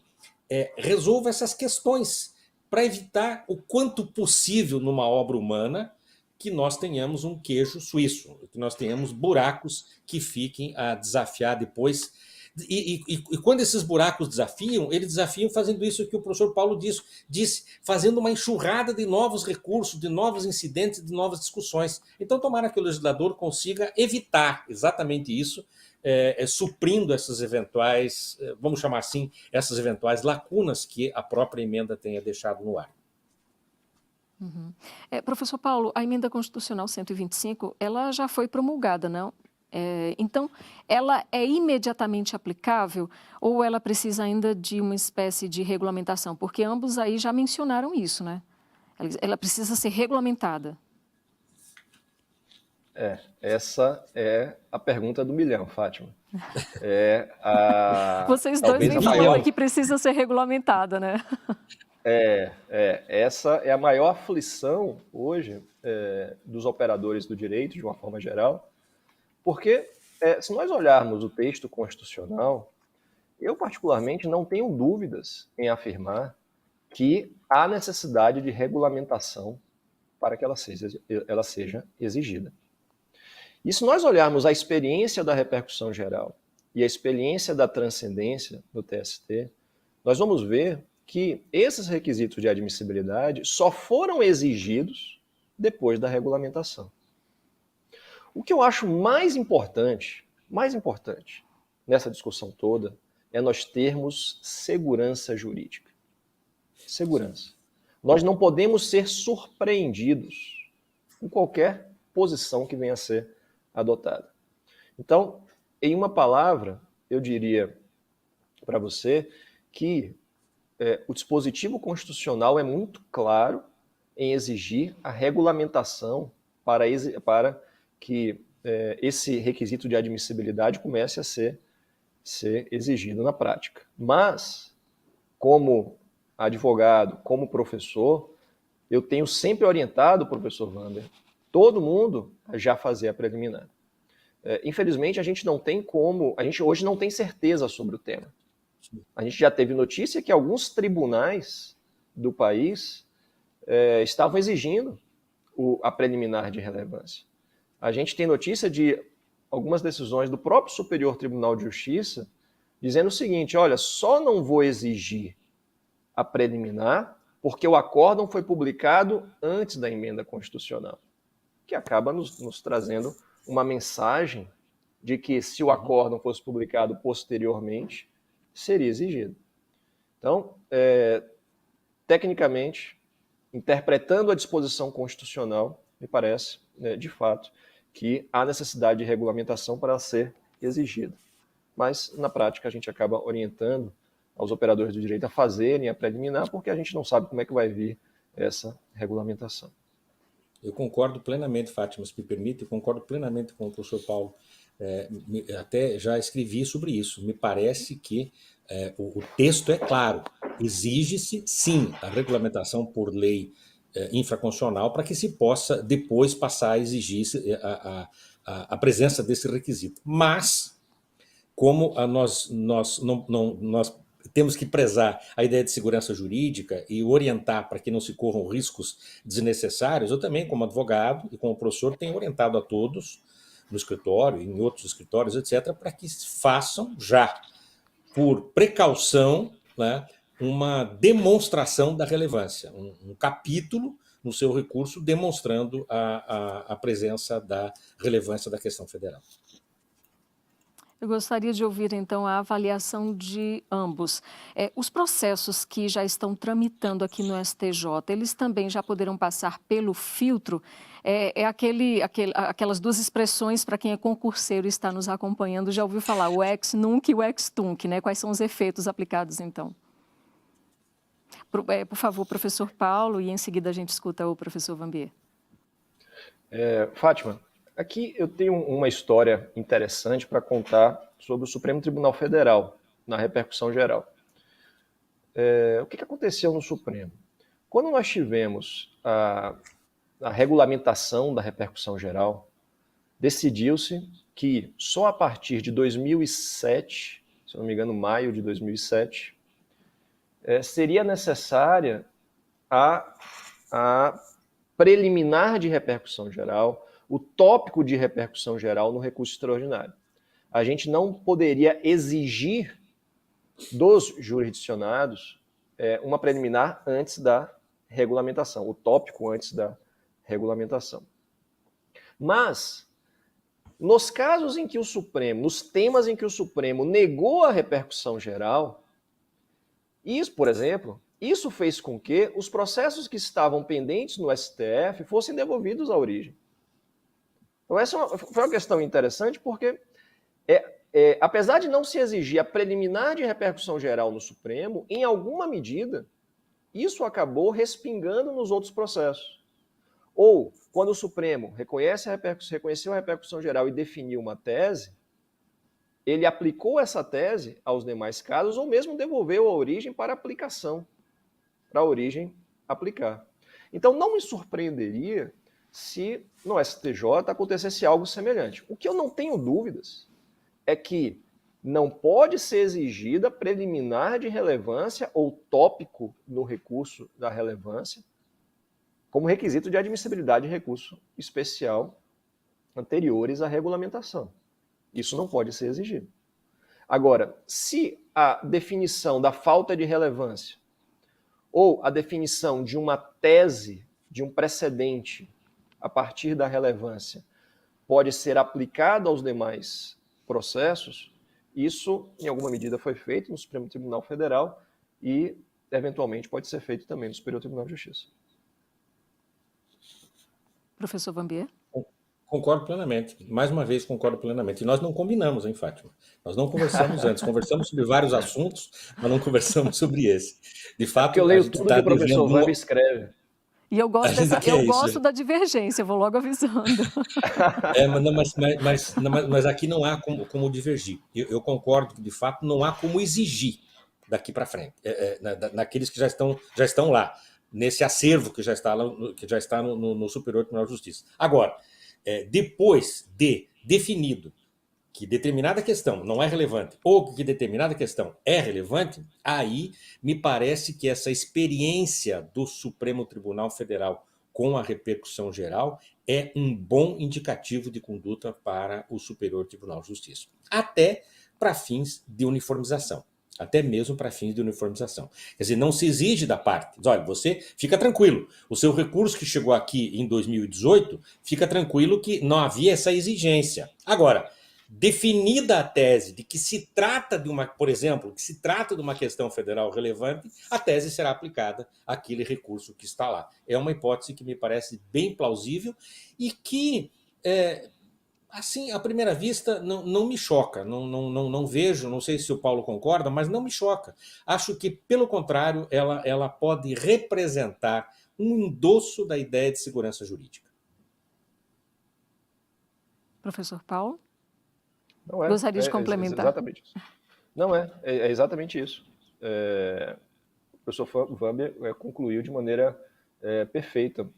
resolva essas questões, para evitar o quanto possível numa obra humana que nós tenhamos um queijo suíço, que nós tenhamos buracos que fiquem a desafiar depois. E quando esses buracos desafiam, eles desafiam fazendo isso que o professor Paulo disse, fazendo uma enxurrada de novos recursos, de novos incidentes, de novas discussões. Então, tomara que o legislador consiga evitar exatamente isso, suprindo essas eventuais, vamos chamar assim, essas eventuais lacunas que a própria emenda tenha deixado no ar. Uhum. Professor Paulo, a emenda constitucional 125, ela já foi promulgada, não? Então, ela é imediatamente aplicável ou ela precisa ainda de uma espécie de regulamentação? Porque ambos aí já mencionaram isso, né? Ela precisa ser regulamentada. Essa é a pergunta do milhão, Fátima. Vocês dois nem falaram que precisa ser regulamentada, né? Essa é a maior aflição hoje dos operadores do direito, de uma forma geral, porque se nós olharmos o texto constitucional, eu particularmente não tenho dúvidas em afirmar que há necessidade de regulamentação para que ela seja exigida. E se nós olharmos a experiência da repercussão geral e a experiência da transcendência do TST, nós vamos ver que esses requisitos de admissibilidade só foram exigidos depois da regulamentação. O que eu acho mais importante nessa discussão toda é nós termos segurança jurídica. Segurança. Nós não podemos ser surpreendidos com qualquer posição que venha a ser adotada. Então, em uma palavra, eu diria para você que o dispositivo constitucional é muito claro em exigir a regulamentação para que esse requisito de admissibilidade comece a ser exigido na prática. Mas, como advogado, como professor, eu tenho sempre orientado o professor Wander, todo mundo já fazer a preliminar. Infelizmente, a gente hoje não tem certeza sobre o tema. A gente já teve notícia que alguns tribunais do país estavam exigindo a preliminar de relevância. A gente tem notícia de algumas decisões do próprio Superior Tribunal de Justiça dizendo o seguinte: olha, só não vou exigir a preliminar porque o acórdão foi publicado antes da emenda constitucional, que acaba nos trazendo uma mensagem de que se o acórdão fosse publicado posteriormente, seria exigido. Então, tecnicamente, interpretando a disposição constitucional, me parece, de fato, que há necessidade de regulamentação para ser exigida. Mas, na prática, a gente acaba orientando aos operadores do direito a fazerem a preliminar, porque a gente não sabe como é que vai vir essa regulamentação. Eu concordo plenamente, Fátima, se me permite, eu concordo plenamente com o professor Paulo. Até já escrevi sobre isso. Me parece que o texto é claro. Exige-se, sim, a regulamentação por lei infraconstitucional para que se possa depois passar a exigir a presença desse requisito. Mas, como nós temos que prezar a ideia de segurança jurídica e orientar para que não se corram riscos desnecessários, eu também, como advogado e como professor, tenho orientado a todos no escritório, em outros escritórios, etc., para que façam já, por precaução, né, uma demonstração da relevância, um capítulo no seu recurso demonstrando a presença da relevância da questão federal. Eu gostaria de ouvir, então, a avaliação de ambos. Os processos que já estão tramitando aqui no STJ, eles também já poderão passar pelo filtro? Aquelas duas expressões, para quem é concurseiro e está nos acompanhando, já ouviu falar, o ex nunc e o ex tunc, né? Quais são os efeitos aplicados, então? Por favor, professor Paulo, e em seguida a gente escuta o professor Wambier. Fátima, aqui eu tenho uma história interessante para contar sobre o Supremo Tribunal Federal, na repercussão geral. O que aconteceu no Supremo? Quando nós tivemos a regulamentação da repercussão geral, decidiu-se que só a partir de 2007, se não me engano, maio de 2007, seria necessária a preliminar de repercussão geral, o tópico de repercussão geral no recurso extraordinário. A gente não poderia exigir dos jurisdicionados uma preliminar antes da regulamentação, o tópico antes da regulamentação. Mas, nos casos em que o Supremo, nos temas em que o Supremo negou a repercussão geral, isso, por exemplo, isso fez com que os processos que estavam pendentes no STF fossem devolvidos à origem. Então, essa foi uma questão interessante porque, apesar de não se exigir a preliminar de repercussão geral no Supremo, em alguma medida, isso acabou respingando nos outros processos. Ou, quando o Supremo reconheceu a repercussão geral e definiu uma tese, ele aplicou essa tese aos demais casos ou mesmo devolveu a origem para aplicação, para a origem aplicar. Então, não me surpreenderia se no STJ acontecesse algo semelhante. O que eu não tenho dúvidas é que não pode ser exigida preliminar de relevância ou tópico no recurso da relevância como requisito de admissibilidade de recurso especial anteriores à regulamentação. Isso não pode ser exigido. Agora, se a definição da falta de relevância ou a definição de uma tese, de um precedente a partir da relevância, pode ser aplicado aos demais processos, isso, em alguma medida, foi feito no Supremo Tribunal Federal e, eventualmente, pode ser feito também no Superior Tribunal de Justiça. Professor Wambier? Concordo plenamente. Mais uma vez, concordo plenamente. E nós não combinamos, hein, Fátima? Nós não conversamos antes. Conversamos sobre vários assuntos, mas não conversamos sobre esse. De fato, porque eu leio tudo que o professor Wambier escreve. E eu gosto da divergência, vou logo avisando. Mas aqui não há como divergir. Eu concordo que, de fato, não há como exigir daqui para frente, naqueles que já estão lá, nesse acervo que já está no Superior Tribunal de Justiça. Agora, depois de definido que determinada questão não é relevante ou que determinada questão é relevante, aí me parece que essa experiência do Supremo Tribunal Federal com a repercussão geral é um bom indicativo de conduta para o Superior Tribunal de Justiça. Até para fins de uniformização. Até mesmo para fins de uniformização. Quer dizer, não se exige da parte. Diz, olha, você fica tranquilo. O seu recurso que chegou aqui em 2018, fica tranquilo que não havia essa exigência. Agora, definida a tese de que se trata de uma, por exemplo, que se trata de uma questão federal relevante, a tese será aplicada àquele recurso que está lá. É uma hipótese que me parece bem plausível e que, assim, à primeira vista, não me choca. Não vejo, não sei se o Paulo concorda, mas não me choca. Acho que, pelo contrário, ela pode representar um endosso da ideia de segurança jurídica. Professor Paulo? Não é. Gostaria de complementar. Exatamente isso. Não é exatamente isso. O professor Wambier concluiu de maneira perfeita.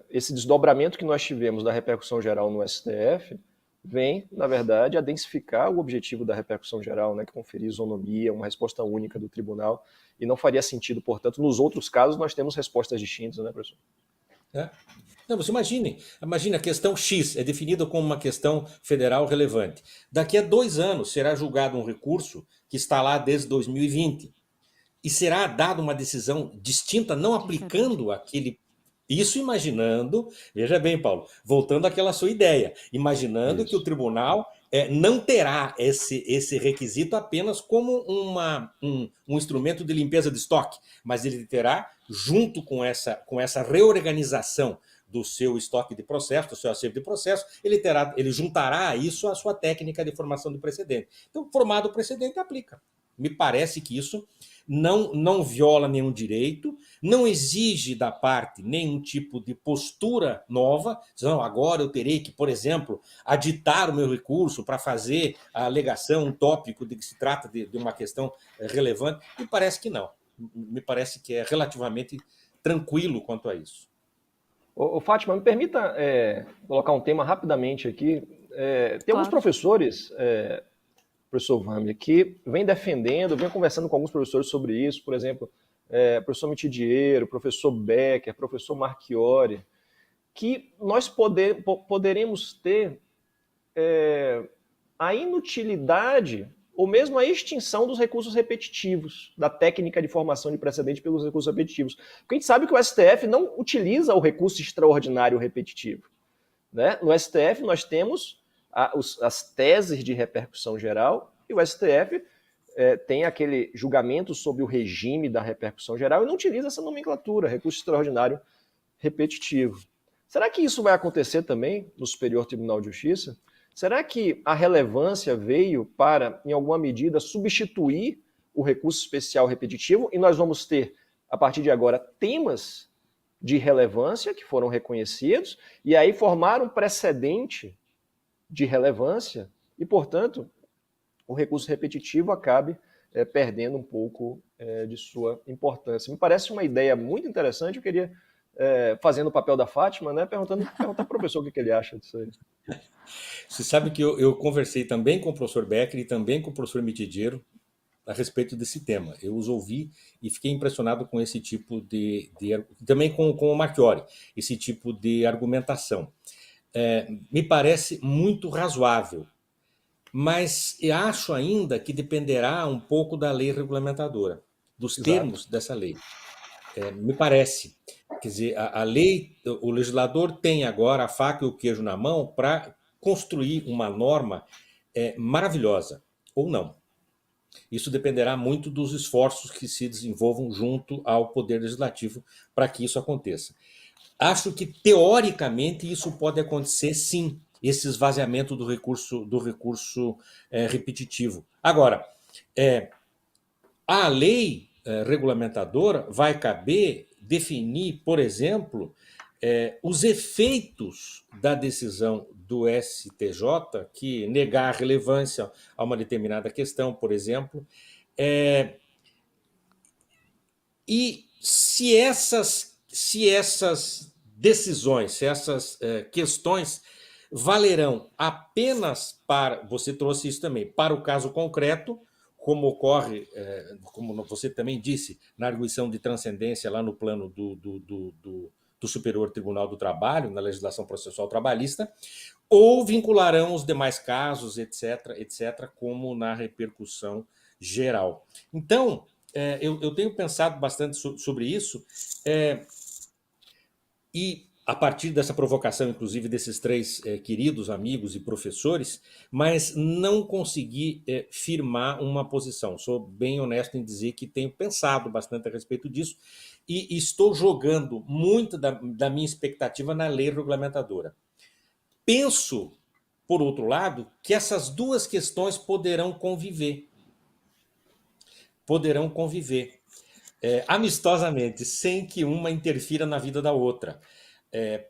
Esse desdobramento que nós tivemos da repercussão geral no STF vem, na verdade, a densificar o objetivo da repercussão geral, né, que conferir isonomia, uma resposta única do tribunal, e não faria sentido, portanto, nos outros casos nós temos respostas distintas, né, professor? Né? Não, você imagine a questão X é definida como uma questão federal relevante. Daqui a 2 anos será julgado um recurso que está lá desde 2020 e será dada uma decisão distinta, não Diferente. aplicando aquele. Isso imaginando, veja bem, Paulo, voltando àquela sua ideia, imaginando que o Isso. tribunal não terá esse requisito apenas como um instrumento de limpeza de estoque, mas ele terá, junto com essa reorganização do seu estoque de processo, do seu acervo de processo, ele juntará a isso a sua técnica de formação de precedente. Então, formado o precedente, aplica. Me parece que isso não viola nenhum direito, não exige da parte nenhum tipo de postura nova. Não, agora eu terei que, por exemplo, aditar o meu recurso para fazer a alegação, um tópico de que se trata de uma questão relevante. Me parece que não. Me parece que é relativamente tranquilo quanto a isso. Ô, Fátima, me permita colocar um tema rapidamente aqui. Tem alguns Claro. professores, professor Vamia, que vem defendendo, vem conversando com alguns professores sobre isso, por exemplo, professor Mitidiero, professor Becker, professor Marchiori, que nós poderemos ter a inutilidade ou mesmo a extinção dos recursos repetitivos, da técnica de formação de precedente pelos recursos repetitivos. Porque a gente sabe que o STF não utiliza o recurso extraordinário repetitivo. Né? No STF nós temos as teses de repercussão geral e o STF tem aquele julgamento sobre o regime da repercussão geral e não utiliza essa nomenclatura, recurso extraordinário repetitivo. Será que isso vai acontecer também no Superior Tribunal de Justiça? Será que a relevância veio para, em alguma medida, substituir o recurso especial repetitivo e nós vamos ter, a partir de agora, temas de relevância que foram reconhecidos e aí formar um precedente de relevância e, portanto, o recurso repetitivo acabe perdendo um pouco de sua importância. Me parece uma ideia muito interessante, eu queria, fazendo o papel da Fátima, né, perguntar para o professor o que ele acha disso aí. Você sabe que eu conversei também com o professor Becker e também com o professor Mitidiero a respeito desse tema. Eu os ouvi e fiquei impressionado com esse tipo também com o Marchiori, esse tipo de argumentação. Me parece muito razoável, mas eu acho ainda que dependerá um pouco da lei regulamentadora, dos termos Exato. dessa lei. Me parece. Quer dizer, a lei, o legislador tem agora a faca e o queijo na mão para construir uma norma maravilhosa, ou não. Isso dependerá muito dos esforços que se desenvolvam junto ao Poder Legislativo para que isso aconteça. Acho que, teoricamente, isso pode acontecer, sim, esse esvaziamento do recurso repetitivo. Agora, a lei regulamentadora vai caber definir, por exemplo, os efeitos da decisão do STJ, que negar relevância a uma determinada questão, por exemplo, e se essas decisões, se essas questões valerão apenas para, você trouxe isso também, para o caso concreto, como ocorre, como você também disse, na arguição de transcendência lá no plano do Superior Tribunal do Trabalho, na legislação processual trabalhista, ou vincularão os demais casos, etc., como na repercussão geral. Então, eu tenho pensado bastante sobre isso, e a partir dessa provocação, inclusive, desses três queridos amigos e professores, mas não consegui firmar uma posição. Sou bem honesto em dizer que tenho pensado bastante a respeito disso e estou jogando muito da minha expectativa na lei regulamentadora. Penso, por outro lado, que essas duas questões poderão conviver. Amistosamente, sem que uma interfira na vida da outra.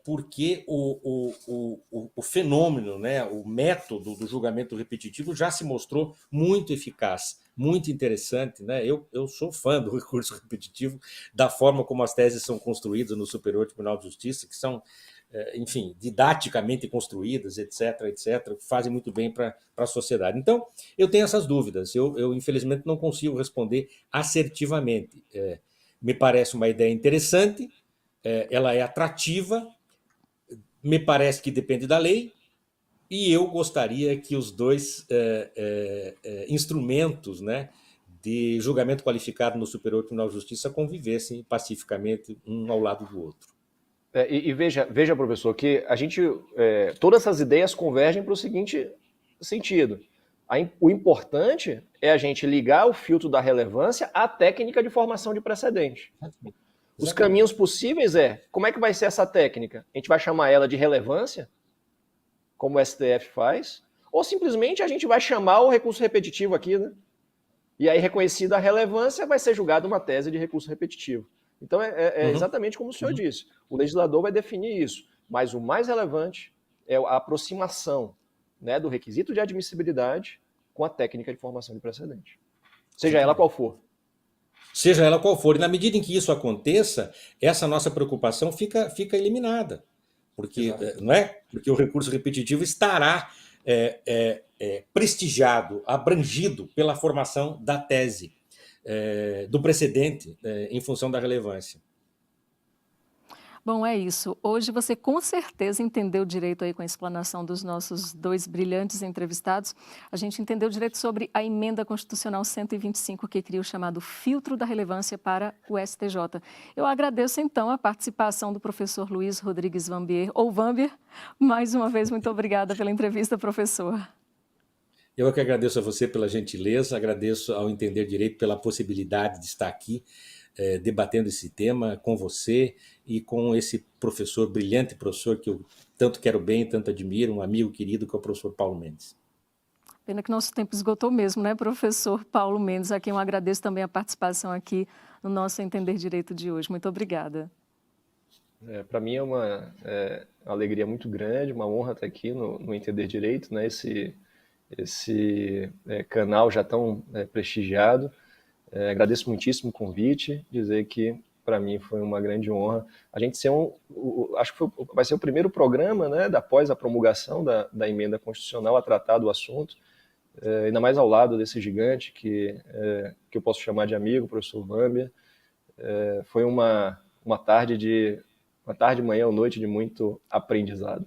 Porque o fenômeno, né, o método do julgamento repetitivo já se mostrou muito eficaz, muito interessante. Né? Eu sou fã do recurso repetitivo, da forma como as teses são construídas no Superior Tribunal de Justiça, que são enfim, didaticamente construídas, etc., etc., que fazem muito bem para a sociedade. Então, eu tenho essas dúvidas. Eu, infelizmente, não consigo responder assertivamente. Me parece uma ideia interessante, ela é atrativa, me parece que depende da lei, e eu gostaria que os dois instrumentos, né, de julgamento qualificado no Superior Tribunal de Justiça convivessem pacificamente um ao lado do outro. Veja, professor, que a gente, todas essas ideias convergem para o seguinte sentido. O importante é a gente ligar o filtro da relevância à técnica de formação de precedente. Os caminhos possíveis como é que vai ser essa técnica? A gente vai chamar ela de relevância, como o STF faz, ou simplesmente a gente vai chamar o recurso repetitivo aqui, né? E aí, reconhecida a relevância, vai ser julgada uma tese de recurso repetitivo. Então, exatamente como o senhor disse. O legislador vai definir isso. Mas o mais relevante é a aproximação, né, do requisito de admissibilidade com a técnica de formação de precedente. Seja ela qual for. Seja ela qual for. E na medida em que isso aconteça, essa nossa preocupação fica eliminada. Porque, não é? Porque o recurso repetitivo estará prestigiado, abrangido pela formação da tese, do precedente, em função da relevância. Bom, é isso. Hoje você com certeza entendeu direito aí com a explanação dos nossos dois brilhantes entrevistados. A gente entendeu direito sobre a emenda constitucional 125 que cria o chamado filtro da relevância para o STJ. Eu agradeço então a participação do professor Luiz Rodrigues Wambier, ou Wambier. Mais uma vez, muito obrigada pela entrevista, professor. Eu que agradeço a você pela gentileza, agradeço ao Entender Direito pela possibilidade de estar aqui debatendo esse tema com você e com esse professor, brilhante professor que eu tanto quero bem, tanto admiro, um amigo querido que é o professor Paulo Mendes. Pena que nosso tempo esgotou mesmo, né, professor Paulo Mendes, a quem eu agradeço também a participação aqui no nosso Entender Direito de hoje. Muito obrigada. Para mim é uma alegria muito grande, uma honra estar aqui no Entender Direito, né, esse canal já tão prestigiado. Agradeço muitíssimo o convite, dizer que para mim foi uma grande honra a gente ser acho que vai ser o primeiro programa, né, após a promulgação da emenda constitucional a tratar do assunto, ainda mais ao lado desse gigante que eu posso chamar de amigo, o professor Wambier. Foi uma tarde, manhã ou noite de muito aprendizado.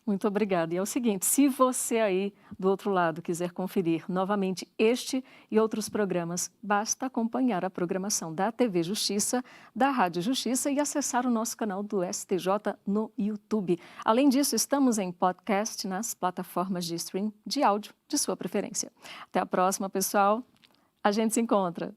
Muito obrigada. E é o seguinte, se você aí do outro lado quiser conferir novamente este e outros programas, basta acompanhar a programação da TV Justiça, da Rádio Justiça e acessar o nosso canal do STJ no YouTube. Além disso, estamos em podcast nas plataformas de stream de áudio de sua preferência. Até a próxima, pessoal. A gente se encontra.